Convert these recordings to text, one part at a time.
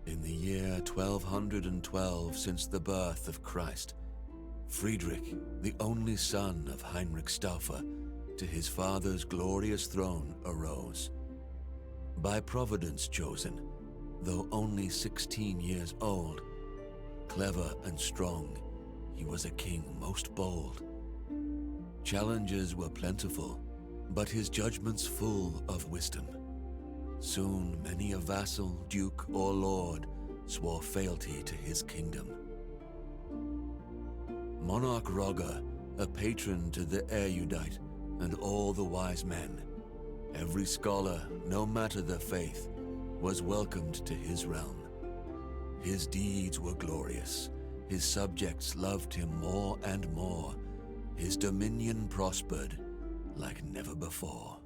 In the year 1212 since the birth of Christ, Friedrich, the only son of Heinrich Stauffer, to his father's glorious throne arose. By Providence chosen, though only 16 years old, clever and strong, he was a king most bold. Challenges were plentiful, but his judgments full of wisdom. Soon many a vassal, duke, or lord swore fealty to his kingdom. Monarch Roger, a patron to the erudite and all the wise men, every scholar, no matter their faith, was welcomed to his realm. His deeds were glorious, his subjects loved him more and more, his dominion prospered like never before.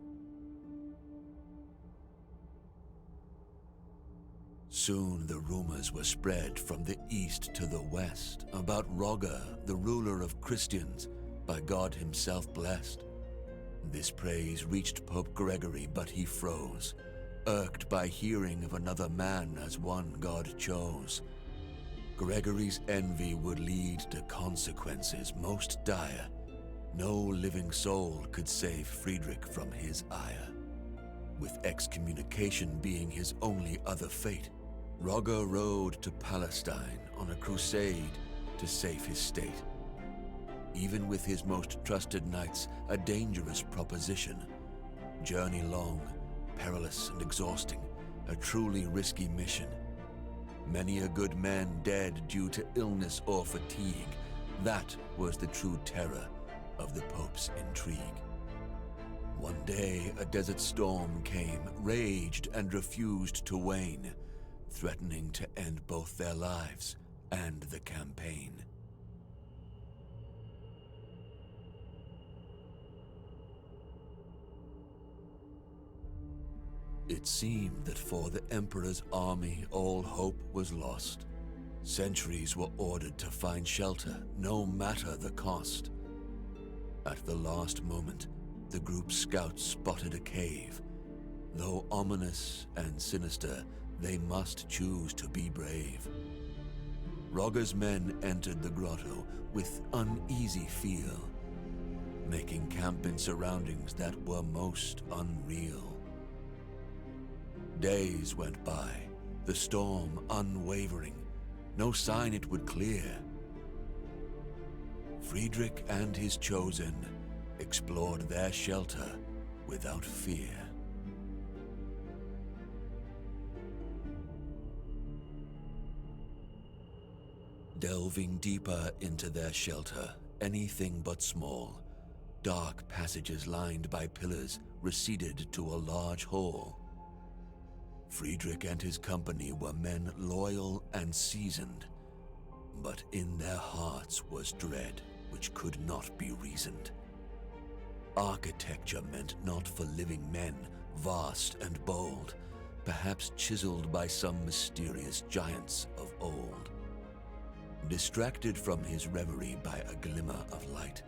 Soon the rumors were spread from the east to the west about Roger, the ruler of Christians, by God himself blessed. This praise reached Pope Gregory, but he froze, irked by hearing of another man as one God chose. Gregory's envy would lead to consequences most dire. No living soul could save Friedrich from his ire. With excommunication being his only other fate, Roger rode to Palestine on a crusade to save his state. Even with his most trusted knights, a dangerous proposition. Journey long, perilous and exhausting, a truly risky mission. Many a good man dead due to illness or fatigue. That was the true terror of the Pope's intrigue. One day a desert storm came, raged and refused to wane, threatening to end both their lives and the campaign. It seemed that for the Emperor's army all hope was lost. Sentries were ordered to find shelter, no matter the cost. At the last moment, the group's scouts spotted a cave. Though ominous and sinister, they must choose to be brave. Rogger's men entered the grotto with uneasy feel, making camp in surroundings that were most unreal. Days went by, the storm unwavering, no sign it would clear. Friedrich and his chosen explored their shelter without fear. Delving deeper into their shelter, anything but small, dark passages lined by pillars receded to a large hall. Friedrich and his company were men loyal and seasoned, but in their hearts was dread which could not be reasoned. Architecture meant not for living men, vast and bold, perhaps chiseled by some mysterious giants of old. Distracted from his reverie by a glimmer of light,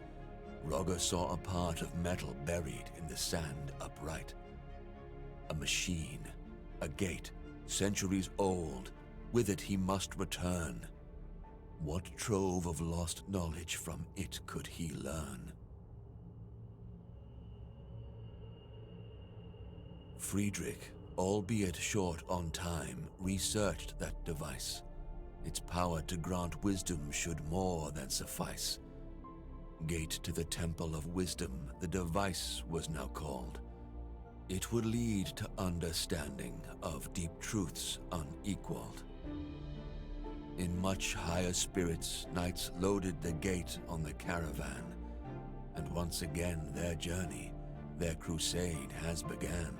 Rogger saw a part of metal buried in the sand upright. A machine, a gate, centuries old, with it he must return. What trove of lost knowledge from it could he learn? Friedrich, albeit short on time, researched that device. Its power to grant wisdom should more than suffice. Gate to the Temple of Wisdom, the device was now called. It would lead to understanding of deep truths unequaled. In much higher spirits, knights loaded the gate on the caravan, and once again their journey, their crusade has began.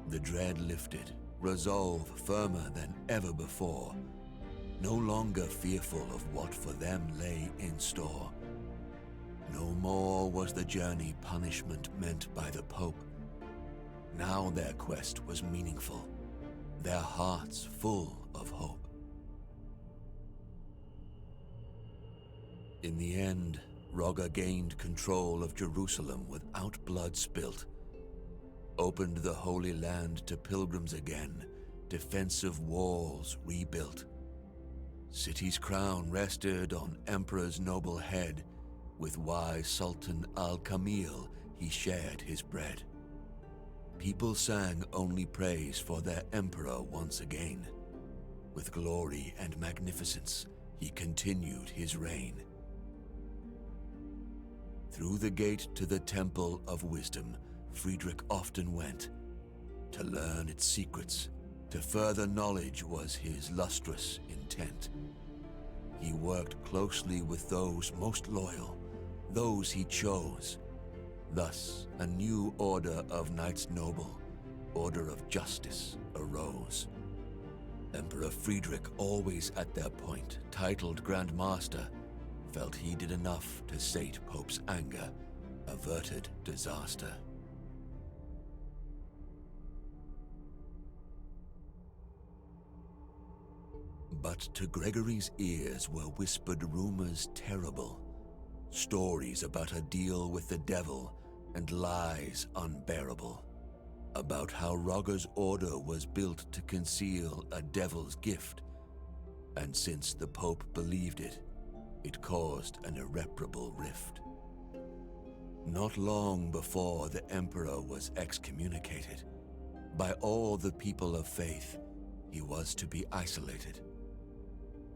The dread lifted, resolve firmer than ever before, no longer fearful of what for them lay in store. No more was the journey punishment meant by the Pope. Now their quest was meaningful, their hearts full of hope. In the end, Rogger gained control of Jerusalem without blood spilt, opened the Holy Land to pilgrims again, defensive walls rebuilt. City's crown rested on Emperor's noble head, with wise Sultan al-Kamil he shared his bread. People sang only praise for their emperor once again. With glory and magnificence, he continued his reign. Through the gate to the Temple of Wisdom, Friedrich often went. To learn its secrets, to further knowledge was his lustrous intent. He worked closely with those most loyal, those he chose. Thus, a new order of knights noble, order of justice, arose. Emperor Friedrich, always at their point, titled Grand Master, felt he did enough to sate Pope's anger, averted disaster. But to Gregory's ears were whispered rumors terrible, stories about a deal with the devil and lies unbearable, about how Rogger's order was built to conceal a devil's gift, and since the Pope believed it, it caused an irreparable rift. Not long before the Emperor was excommunicated, by all the people of faith, he was to be isolated.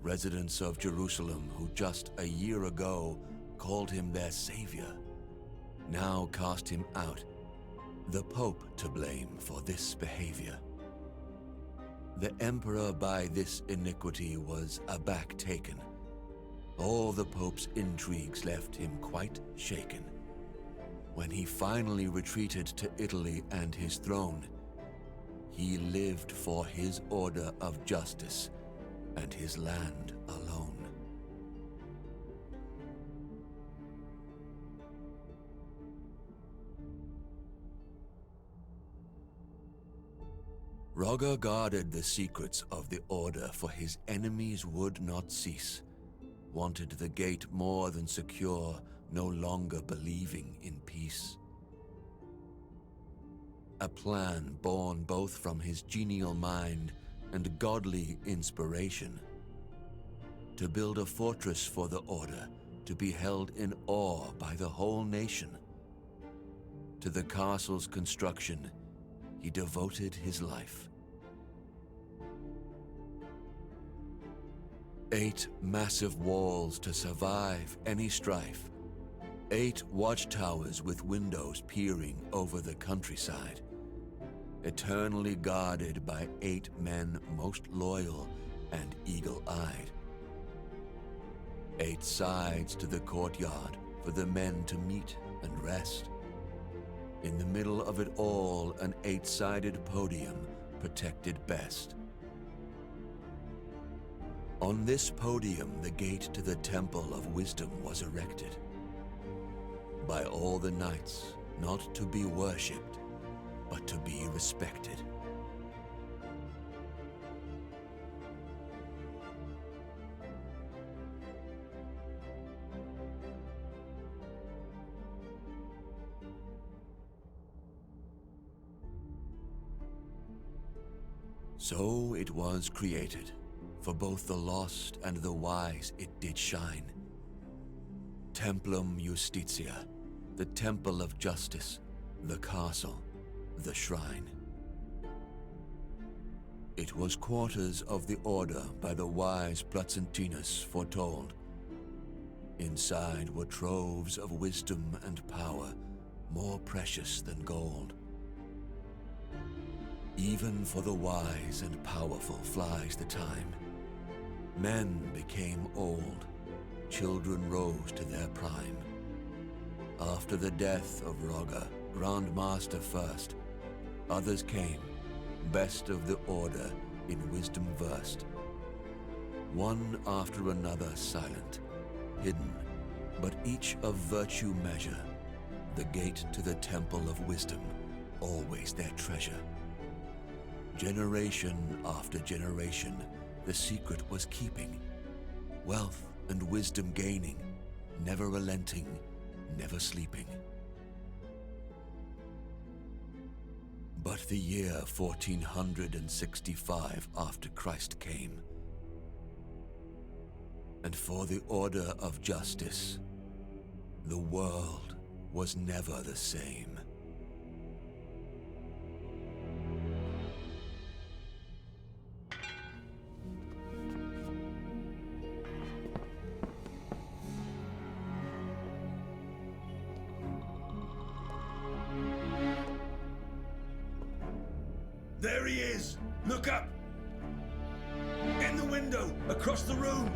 Residents of Jerusalem who just a year ago called him their savior, now cast him out, the Pope to blame for this behavior. The emperor by this iniquity was aback taken. All the Pope's intrigues left him quite shaken. When he finally retreated to Italy and his throne, he lived for his order of justice and his land alone. Rogger guarded the secrets of the order, for his enemies would not cease. Wanted the gate more than secure, no longer believing in peace. A plan born both from his genial mind and godly inspiration, to build a fortress for the order, to be held in awe by the whole nation. To the castle's construction, he devoted his life. 8 massive walls to survive any strife. 8 watchtowers with windows peering over the countryside. Eternally guarded by 8 men most loyal and eagle-eyed. 8 sides to the courtyard for the men to meet and rest. In the middle of it all, an 8-sided podium protected best. On this podium, the gate to the Temple of Wisdom was erected. By all the knights, not to be worshipped, but to be respected. So it was created, for both the lost and the wise it did shine. Templum Justitia, the temple of justice, the castle, the shrine. It was quarters of the order by the wise Placentinus foretold. Inside were troves of wisdom and power, more precious than gold. Even for the wise and powerful flies the time. Men became old, children rose to their prime. After the death of Rogger, Grand Master first, others came, best of the order, in wisdom versed. One after another silent, hidden, but each of virtue measure, the gate to the temple of wisdom, always their treasure. Generation after generation, the secret was keeping, wealth and wisdom gaining, never relenting, never sleeping. But the year 1465 after Christ came, and for the order of justice, the world was never the same. There he is! Look up! In the window, across the room!